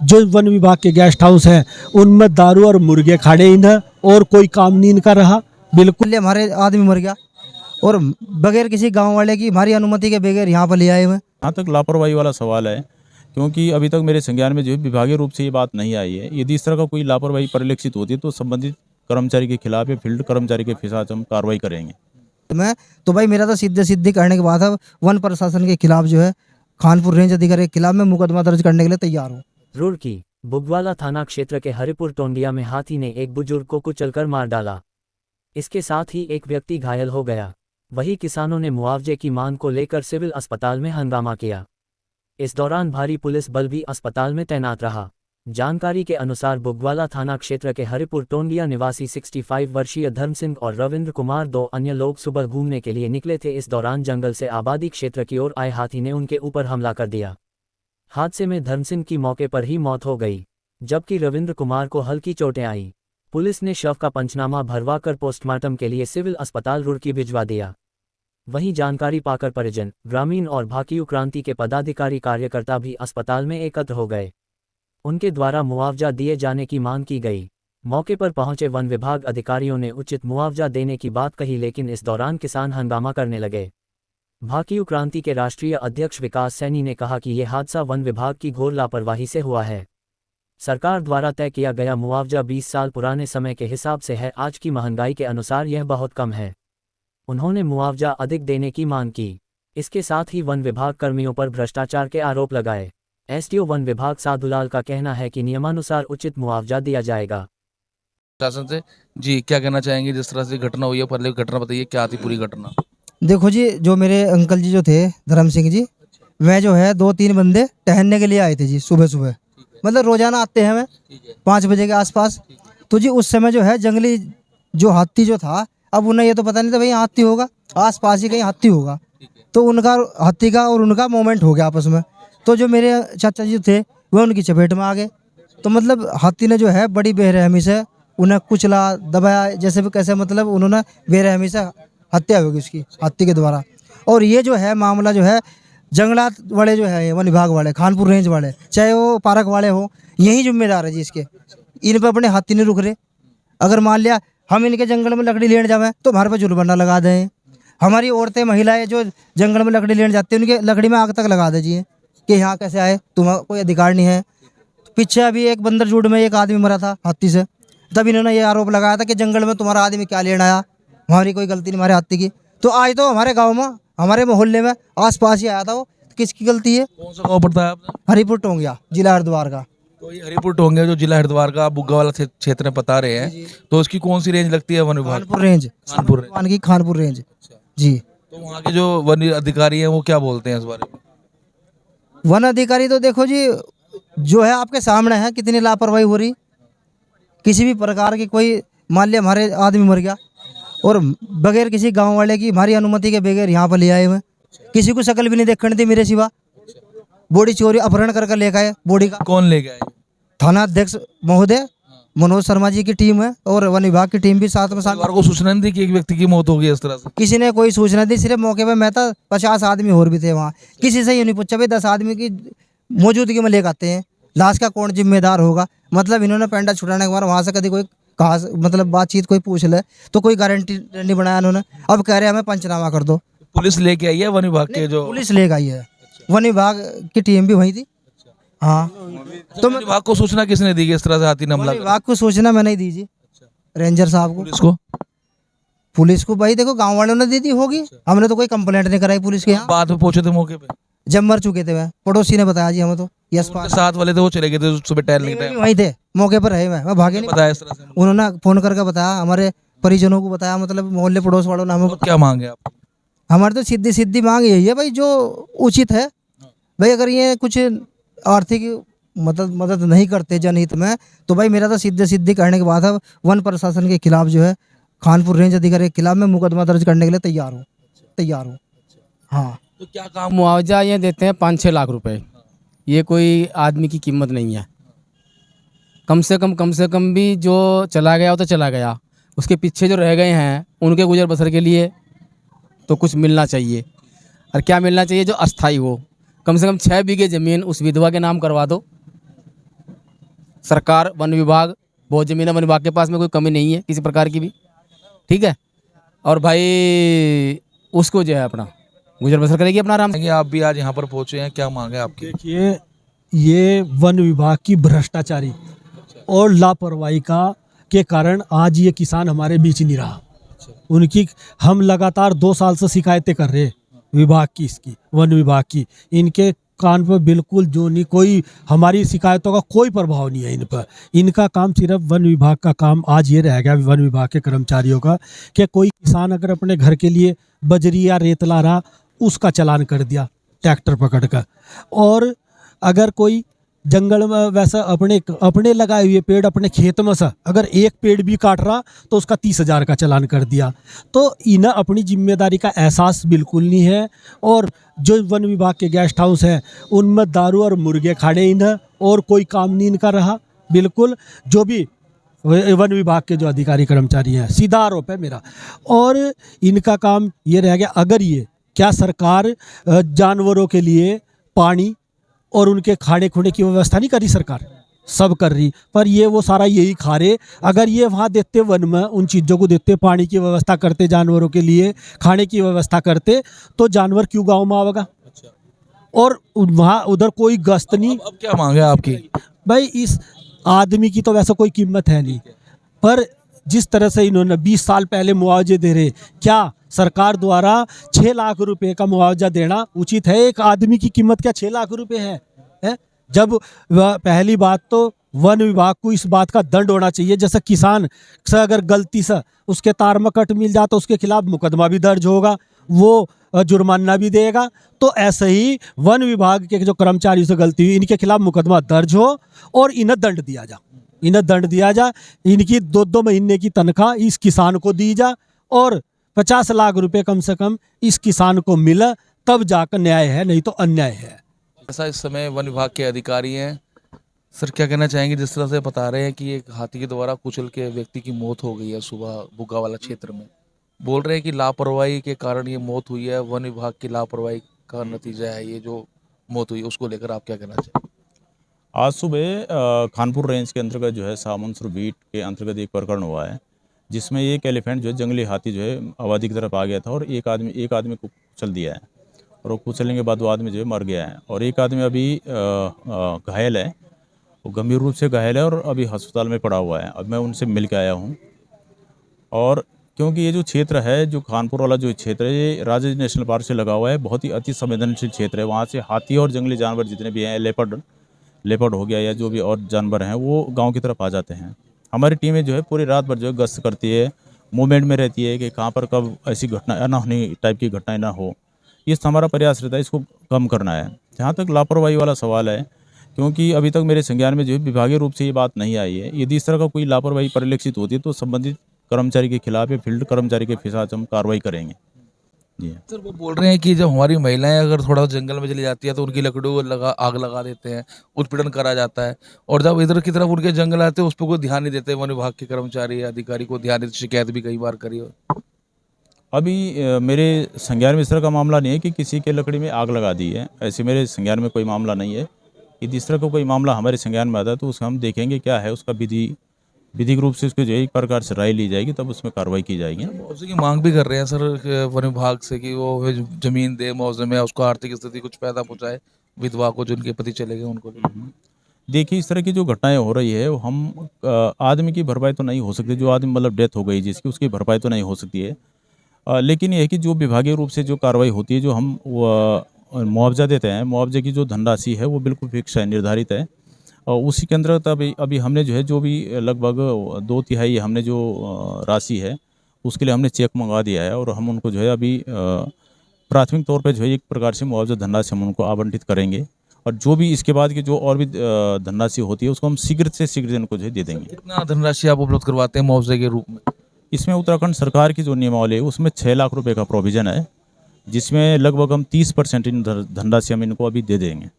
जो वन विभाग के गेस्ट हाउस हैं उनमें दारू और मुर्गे खाड़े इन्हें और कोई काम नहीं इनका रहा। बिल्कुल लिए हमारे आदमी मर गया और बगैर किसी गांव वाले की हमारी अनुमति के बगैर यहाँ पर ले आए हुए। जहाँ तक लापरवाही वाला सवाल है, क्योंकि अभी तक मेरे संज्ञान में जो है विभागीय रूप से ये बात नहीं आई है। यदि इस तरह का कोई लापरवाही परिलक्षित होती है तो संबंधित कर्मचारी के खिलाफ या फील्ड कर्मचारी के खिलाफ हम कार्रवाई करेंगे। तो भाई मेरा तो सीधे करने के बाद अब वन प्रशासन के खिलाफ जो है खानपुर रेंज अधिकारी के खिलाफ मैं मुकदमा दर्ज करने के लिए तैयार हूँ। रुड़की बुगवाला थाना क्षेत्र के हरिपुर टोंडिया में हाथी ने एक बुजुर्ग को कुचलकर मार डाला। इसके साथ ही एक व्यक्ति घायल हो गया। वहीं किसानों ने मुआवजे की मांग को लेकर सिविल अस्पताल में हंगामा किया। इस दौरान भारी पुलिस बल भी अस्पताल में तैनात रहा। जानकारी के अनुसार बुगवाला थाना क्षेत्र के हरिपुर टोंडिया निवासी 65 वर्षीय धर्म सिंह और रविंद्र कुमार दो अन्य लोग सुबह घूमने के लिए निकले थे। इस दौरान जंगल से आबादी क्षेत्र की ओर आए हाथी ने उनके ऊपर हमला कर दिया। हादसे में धर्म सिंह की मौके पर ही मौत हो गई, जबकि रविंद्र कुमार को हल्की चोटें आई। पुलिस ने शव का पंचनामा भरवाकर पोस्टमार्टम के लिए सिविल अस्पताल रुड़की भिजवा दिया। वहीं जानकारी पाकर परिजन, ग्रामीण और भाकियू क्रांति के पदाधिकारी कार्यकर्ता भी अस्पताल में एकत्र हो गए। उनके द्वारा मुआवजा दिए जाने की मांग की गई। मौके पर पहुंचे वन विभाग अधिकारियों ने उचित मुआवजा देने की बात कही, लेकिन इस दौरान किसान हंगामा करने लगे। भाकियू क्रांति के राष्ट्रीय अध्यक्ष विकास सैनी ने कहा कि यह हादसा वन विभाग की घोर लापरवाही से हुआ है। सरकार द्वारा तय किया गया मुआवजा 20 साल पुराने समय के हिसाब से है। आज की महंगाई के अनुसार यह बहुत कम है। उन्होंने मुआवजा अधिक देने की मांग की। इसके साथ ही वन विभाग कर्मियों पर भ्रष्टाचार के आरोप लगाए। एसडीओ वन विभाग साधुलाल का कहना है कि नियमानुसार उचित मुआवजा दिया जाएगा। शासन से जी क्या कहना चाहेंगे? जिस तरह से घटना हुई है, पहले घटना बताइए, क्या थी पूरी घटना? देखो जी, जो मेरे अंकल जी जो थे धर्म सिंह जी, वह जो है 2-3 बंदे टहलने के लिए आए थे जी सुबह सुबह। मतलब रोजाना आते हैं वह 5 बजे के आसपास। तो जी उस समय जो है जंगली जो हाथी जो था, अब उन्हें ये तो पता नहीं था भाई हाथी होगा, आसपास ही कहीं हाथी होगा। तो उनका हाथी का और उनका मोमेंट हो गया आपस में। तो जो मेरे चाचा जी थे वह उनकी चपेट में आ गए। तो मतलब हाथी ने जो है बड़ी बेरहमी से उन्हें कुचला दबाया, जैसे भी कैसे, मतलब उन्होंने बेरहमी से हत्या होगी उसकी हाथी के द्वारा। और ये जो है मामला जो है जंगलात वाले जो है वन विभाग वाले, खानपुर रेंज वाले, चाहे वो पार्क वाले हो, यही जिम्मेदार है जी इसके। इन पर अपने हाथी नहीं रुक रहे। अगर मान लिया हम इनके जंगल में लकड़ी लेने जावे तो हमारे पर जुर्माना लगा दें। हमारी औरतें महिलाएं जो जंगल में लकड़ी लेने जाती हैं उनके लकड़ी में आग तक लगा दीजिए कि यहाँ कैसे आए, तुम्हारा कोई अधिकार नहीं है। पीछे अभी एक बंदर जूड़ में एक आदमी मरा था हाथी से, तब इन्होंने ये आरोप लगाया था कि जंगल में तुम्हारा आदमी क्या लेने आया, हमारी कोई गलती नहीं हमारे हाथी की। तो आज तो हमारे गाँव में, हमारे मोहल्ले में आसपास ही आया था वो, किसकी गलती है? कौन सा गाँव पड़ता है आपने? हरिपुर टोंगिया, जिला हरिद्वार का। तो ये हरिपुर टोंगिया जो जिला हरिद्वार का बुग्गा वाला क्षेत्र में बता रहे हैं, तो उसकी कौन सी रेंज लगती है वन विभाग? Khanpur range, Kanpur range. भगवान की खानपुर रेंज जी। तो वहाँ के जो वन अधिकारी हैं वो क्या बोलते हैं इस बारे में? वन अधिकारी तो देखो जी जो है आपके सामने है कितनी लापरवाही हो रही। किसी भी प्रकार की कोई, मान लिया हमारे आदमी मर गया और बगैर किसी गांव वाले की हमारी अनुमति के बगैर यहाँ पर ले आए हुए, किसी को शक्ल भी नहीं देखने दी मेरे सिवा। बॉडी चोरी अपहरण कर ले गए बॉडी का। कौन ले गया? थाना अध्यक्ष महोदय मनोज शर्मा जी की टीम है और वन विभाग की टीम भी साथ में परिवार को सूचना नहीं दी कि एक व्यक्ति की मौत हो गई इस तरह से? किसी ने कोई सूचना दी। सिर्फ मौके पे मैं था, 50 आदमी और भी थे वहाँ। किसी से ये नहीं पूछा भाई 10 आदमी की मौजूदगी में लेकर आते हैं, लाश का कौन जिम्मेदार होगा? मतलब इन्होंने पेंडा छुड़ाने के बाद वहाँ से कभी कोई कहा, मतलब बातचीत कोई पूछ ले तो कोई गारंटी नहीं बनाया इन्होंने। अब कह रहे हैं हमें पंचनामा कर दो। पुलिस लेके आई है वन विभाग के जो? पुलिस ले गई है, वन विभाग की टीम भी वही थी। हाँ, तो वन विभाग को सूचना किसने दी कि इस तरह से हाथी ने हमला वन करा? विभाग को सूचना मैंने ही दी जी, रेंजर साहब को। पुलिस को? पुलिस को भाई देखो गाँव वालों ने दी होगी, हमने तो कोई कंप्लेंट नहीं कराई पुलिस के यहाँ। बाद में पहुंचे थे मौके पे जब मर चुके थे वह, पड़ोसी ने बताया जी हमें तो। यस उनके साथ वाले थे वो चले गए थे सुबह टहलने के टाइम? वहीं थे, मौके पर रहे, मैं भागे नहीं। बताया इस तरह से? उन्होंने फोन करके बताया, हमारे परिजनों को बताया, मतलब मोहल्ले पड़ोस वालों ने हमें तो क्या मांगे आप? हमारे तो सीधी सीधी मांग यही है भाई, जो उचित है भाई। अगर ये कुछ आर्थिक मदद नहीं करते जनहित में, तो भाई मेरा तो सीधी करने के बाद अब वन प्रशासन के खिलाफ जो है खानपुर रेंज अधिकारी के खिलाफ मैं मुकदमा दर्ज करने के लिए तैयार हूँ। हाँ, तो क्या काम? मुआवजा ये देते हैं 5-6 लाख रुपए। ये कोई आदमी की कीमत नहीं है। कम से कम भी जो चला गया वो तो चला गया, उसके पीछे जो रह गए हैं उनके गुजर बसर के लिए तो कुछ मिलना चाहिए। और क्या मिलना चाहिए? जो अस्थाई हो। कम से कम 6 बीघे ज़मीन उस विधवा के नाम करवा दो, सरकार वन विभाग, बहुत ज़मीन है वन विभाग के पास में, कोई कमी नहीं है किसी प्रकार की भी, ठीक है। और भाई उसको जो है अपना गुजर बसर करेगी अपना आराम से। कि आप भी आज यहाँ पर पहुंचे हैं, क्या मांगे आपकी? देखिए, ये वन विभाग की भ्रष्टाचारी और लापरवाही के कारण आज ये किसान हमारे बीच नहीं रहा। उनकी हम लगातार 2 साल से शिकायतें कर रहे हैं विभाग की, इसकी वन विभाग की। इनके कान पर बिल्कुल जो नहीं, कोई हमारी शिकायतों का कोई प्रभाव नहीं है इन पर। इनका काम सिर्फ वन विभाग का काम आज ये रह गया, वन विभाग के कर्मचारियों का, कि कोई किसान अगर अपने घर के लिए बजरी या रेत ला रहा, उसका चालान कर दिया ट्रैक्टर पकड़ कर। और अगर कोई जंगल में वैसा अपने लगाए हुए पेड़ अपने खेत में से अगर एक पेड़ भी काट रहा तो उसका 30,000 का चालान कर दिया। तो इन्हें अपनी जिम्मेदारी का एहसास बिल्कुल नहीं है। और जो वन विभाग के गेस्ट हाउस हैं उनमें दारू और मुर्गे खाने इन्हें, और कोई काम नहीं इनका रहा बिल्कुल। जो भी वन विभाग के जो अधिकारी कर्मचारी हैं, सीधा आरोप है मेरा। और इनका काम ये रह गया, अगर ये क्या सरकार जानवरों के लिए पानी और उनके खाने खुने की व्यवस्था नहीं करी, सरकार सब कर रही, पर ये वो सारा यही खा रहे। अगर ये वहाँ देते वन में उन चीज़ों को देते, पानी की व्यवस्था करते, जानवरों के लिए खाने की व्यवस्था करते, तो जानवर क्यों गाँव में आवेगा? और वहाँ उधर कोई गश्त नहीं। अब क्या मांगे आपकी? भाई इस आदमी की तो वैसे कोई कीमत है नहीं, पर जिस तरह से इन्होंने 20 साल पहले मुआवजे दे रहे, क्या सरकार द्वारा 6 लाख रुपए का मुआवजा देना उचित है? एक आदमी की कीमत क्या 6 लाख रुपए है? जब पहली बात तो वन विभाग को इस बात का दंड होना चाहिए, जैसे किसान से अगर गलती से उसके तार में कट मिल जाए तो उसके खिलाफ मुकदमा भी दर्ज होगा, वो जुर्माना भी देगा। तो ऐसे ही वन विभाग के जो कर्मचारियों से गलती हुई, इनके खिलाफ मुकदमा दर्ज हो और इन्हें दंड दिया जा, इनकी 2-2 महीने की तनख्वाह इस किसान को दी जा, और 50 लाख रुपए कम से कम इस किसान को मिले, तब जाकर न्याय है, नहीं तो अन्याय है। ऐसा इस समय वन विभाग के अधिकारी हैं। सर, क्या कहना चाहेंगे? जिस तरह से बता रहे हैं कि एक हाथी के द्वारा कुचल के व्यक्ति की मौत हो गई है सुबह बुग्गा वाला क्षेत्र में, बोल रहे हैं कि लापरवाही के कारण ये मौत हुई है, वन विभाग की लापरवाही का नतीजा है ये जो मौत हुई। उसको लेकर आप क्या कहना चाहेंगे? आज सुबह खानपुर रेंज के अंतर्गत जो है सामंसर बीट के अंतर्गत एक प्रकरण हुआ है, जिसमें एक एलिफेंट जो है, जंगली हाथी जो है आबादी की तरफ आ गया था और एक आदमी को कुचल दिया है, और वो कुचलने के बाद वो आदमी जो है मर गया है। और एक आदमी अभी घायल है, वो गंभीर रूप से घायल है और अभी अस्पताल में पड़ा हुआ है। अब मैं उनसे मिल के आया हूँ, और क्योंकि ये जो क्षेत्र है, जो खानपुर वाला जो क्षेत्र है, ये राजेश नेशनल पार्क से लगा हुआ है, बहुत ही अति संवेदनशील क्षेत्र है। वहाँ से हाथी और जंगली जानवर जितने भी हैं, लेपर्ड हो गया या जो भी और जानवर हैं, वो गांव की तरफ आ जाते हैं। हमारी टीमें जो है पूरी रात भर जो है गश्त करती है, मूवमेंट में रहती है कि कहाँ पर कब ऐसी घटना अनहोनी टाइप की घटनाएं ना हो। ये हमारा प्रयास रहता है, इसको कम करना है। जहाँ तक लापरवाही वाला सवाल है, क्योंकि अभी तक मेरे संज्ञान में जो है विभागीय रूप से ये बात नहीं आई है। यदि इस तरह का कोई लापरवाही परिलक्षित होती है तो संबंधित कर्मचारी के खिलाफ या फील्ड कर्मचारी के खिलाफ हम कार्रवाई करेंगे। जी सर, वो बोल रहे हैं कि जब हमारी महिलाएं अगर थोड़ा जंगल में चली जाती है तो उनकी लकड़ियों को आग लगा देते हैं, उत्पीड़न करा जाता है, और जब इधर की तरफ उनके जंगल आते हैं उस पर कोई ध्यान नहीं देते। वन विभाग के कर्मचारी या अधिकारी को ध्यान देते, शिकायत भी कई बार करी हो। अभी मेरे संज्ञान में इस तरह का मामला नहीं है कि किसी के लकड़ी में आग लगा दी है, ऐसे मेरे संज्ञान में कोई मामला नहीं है। यदि इस तरह का कोई मामला हमारे संज्ञान में आता है तो उसका हम देखेंगे क्या है, उसका विधिक रूप से उसको जो है एक प्रकार से राय ली जाएगी, तब उसमें कार्रवाई की जाएगी। मुआवजे की मांग भी कर रहे हैं सर वन विभाग से कि वो जमीन दे मुआवजे में, उसको आर्थिक स्थिति कुछ पैदा पहुँचाए विधवा को, जिनके पति चले गए उनको। देखिए, इस तरह की जो घटनाएं हो रही है, वो हम आदमी की भरपाई तो नहीं हो सकती, जो आदमी मतलब डेथ हो गई जिसकी, उसकी भरपाई तो नहीं हो सकती है। लेकिन ये है कि जो विभागीय रूप से जो कार्रवाई होती है, जो हम मुआवजा देते हैं, मुआवजे की जो धनराशि है वो बिल्कुल फिक्स है, निर्धारित है। और उसी के अंतर्गत अभी हमने जो है जो भी लगभग 2/3 हमने जो राशि है उसके लिए हमने चेक मंगवा दिया है, और हम उनको जो है अभी प्राथमिक तौर पे जो है एक प्रकार से मुआवजा धनराशि हम उनको आवंटित करेंगे, और जो भी इसके बाद की जो और भी धनराशि होती है उसको हम शीघ्र से शीघ्र इनको जो है दे देंगे। कितना धनराशि आप उपलब्ध करवाते हैं मुआवजे के रूप में? इसमें उत्तराखंड सरकार की जो नियमावली है उसमें 6 लाख रुपए का प्रोविज़न है, जिसमें लगभग हम 30% इन धनराशि हम इनको अभी दे देंगे।